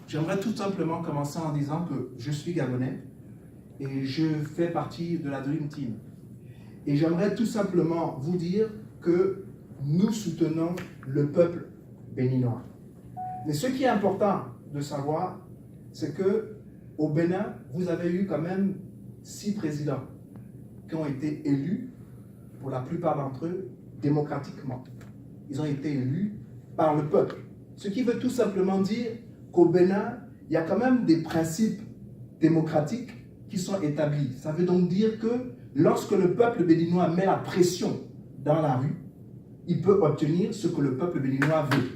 J'aimerais tout simplement commencer en disant que je suis Gabonais et je fais partie de la Dream Team. Et j'aimerais tout simplement vous dire que nous soutenons le peuple béninois. Mais ce qui est important de savoir, c'est que au Bénin, vous avez eu quand même 6 présidents qui ont été élus, pour la plupart d'entre eux, démocratiquement. Ils ont été élus par le peuple. Ce qui veut tout simplement dire qu'au Bénin, il y a quand même des principes démocratiques qui sont établis. Ça veut donc dire que lorsque le peuple béninois met la pression dans la rue, il peut obtenir ce que le peuple béninois veut.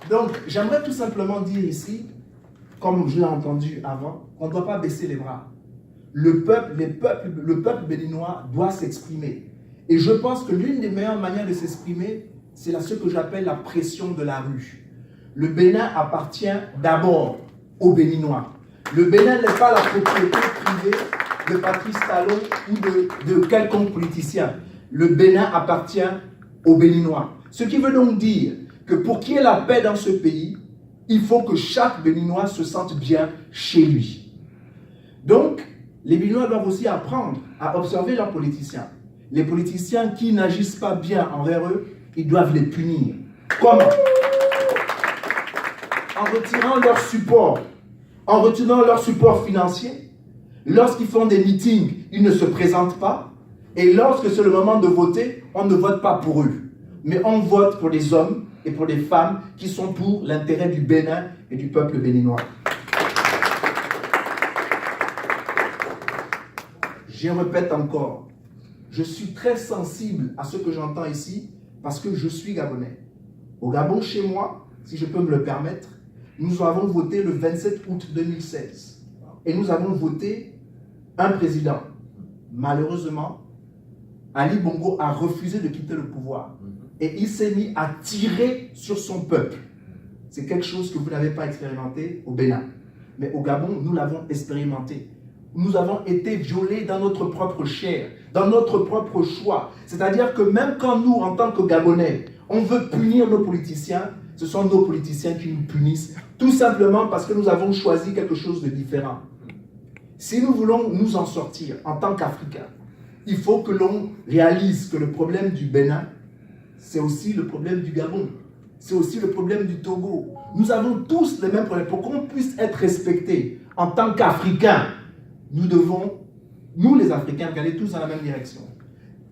Donc, j'aimerais tout simplement dire ici, comme je l'ai entendu avant, qu'on ne doit pas baisser les bras. Le peuple béninois doit s'exprimer. Et je pense que l'une des meilleures manières de s'exprimer, c'est ce que j'appelle la pression de la rue. Le Bénin appartient d'abord aux Béninois. Le Bénin n'est pas la propriété privée de Patrice Talon ou de quelconque politicien. Le Bénin appartient aux Béninois. Ce qui veut donc dire que pour qu'il y ait la paix dans ce pays, il faut que chaque Béninois se sente bien chez lui. Donc, les Béninois doivent aussi apprendre à observer leurs politiciens. Les politiciens qui n'agissent pas bien envers eux, ils doivent les punir. Comment? En retirant leur support. En retenant leur support financier. Lorsqu'ils font des meetings, ils ne se présentent pas. Et lorsque c'est le moment de voter, on ne vote pas pour eux. Mais on vote pour des hommes et pour des femmes qui sont pour l'intérêt du Bénin et du peuple béninois. Je répète encore, je suis très sensible à ce que j'entends ici parce que je suis Gabonais. Au Gabon, chez moi, si je peux me le permettre, nous avons voté le 27 août 2016 et nous avons voté un président. Malheureusement, Ali Bongo a refusé de quitter le pouvoir et il s'est mis à tirer sur son peuple. C'est quelque chose que vous n'avez pas expérimenté au Bénin. Mais au Gabon, nous l'avons expérimenté. Nous avons été violés dans notre propre chair, dans notre propre choix. C'est-à-dire que même quand nous, en tant que Gabonais, on veut punir nos politiciens, ce sont nos politiciens qui nous punissent, tout simplement parce que nous avons choisi quelque chose de différent. Si nous voulons nous en sortir en tant qu'Africains, il faut que l'on réalise que le problème du Bénin, c'est aussi le problème du Gabon. C'est aussi le problème du Togo. Nous avons tous les mêmes problèmes. Pour qu'on puisse être respectés en tant qu'Africains, nous devons, nous les Africains, regarder tous dans la même direction.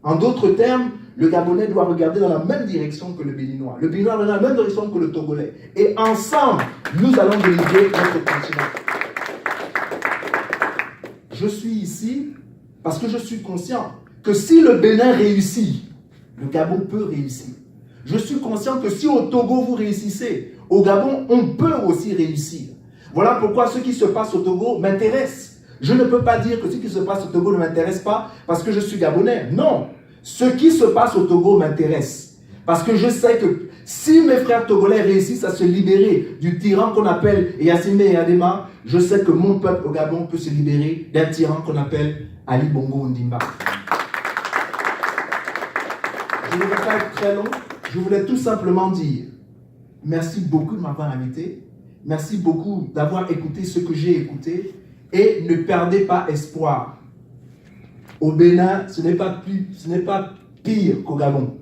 En d'autres termes, le Gabonais doit regarder dans la même direction que le Béninois. Le Béninois doit dans la même direction que le Togolais. Et ensemble, nous allons délivrer notre continent. Je suis ici parce que je suis conscient que si le Bénin réussit, le Gabon peut réussir. Je suis conscient que si au Togo vous réussissez, au Gabon, on peut aussi réussir. Voilà pourquoi ce qui se passe au Togo m'intéresse. Je ne peux pas dire que ce qui se passe au Togo ne m'intéresse pas parce que je suis Gabonais. Non. Ce qui se passe au Togo m'intéresse. Parce que je sais que si mes frères togolais réussissent à se libérer du tyran qu'on appelle Yacine et Adema, je sais que mon peuple au Gabon peut se libérer d'un tyran qu'on appelle Ali Bongo Ondimba. Je ne vais pas être très long. Je voulais tout simplement dire merci beaucoup de m'avoir invité. Merci beaucoup d'avoir écouté ce que j'ai écouté. Et ne perdez pas espoir. Au Bénin, ce n'est pas pire qu'au Gabon.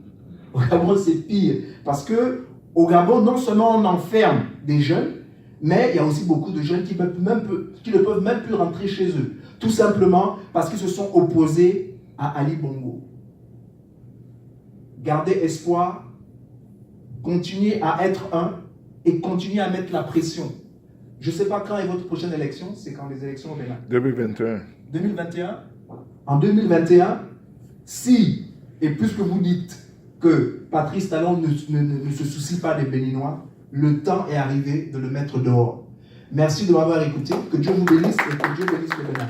Au Gabon, c'est pire. Parce que au Gabon, non seulement on enferme des jeunes, mais il y a aussi beaucoup de jeunes qui ne peuvent même plus rentrer chez eux. Tout simplement parce qu'ils se sont opposés à Ali Bongo. Gardez espoir, continuez à être un et continuez à mettre la pression. Je ne sais pas quand est votre prochaine élection, c'est quand les élections au Bénin? 2021. 2021? En 2021, si, et puisque vous dites que Patrice Talon ne se soucie pas des Béninois, le temps est arrivé de le mettre dehors. Merci de m'avoir écouté, que Dieu vous bénisse et que Dieu bénisse le Bénin.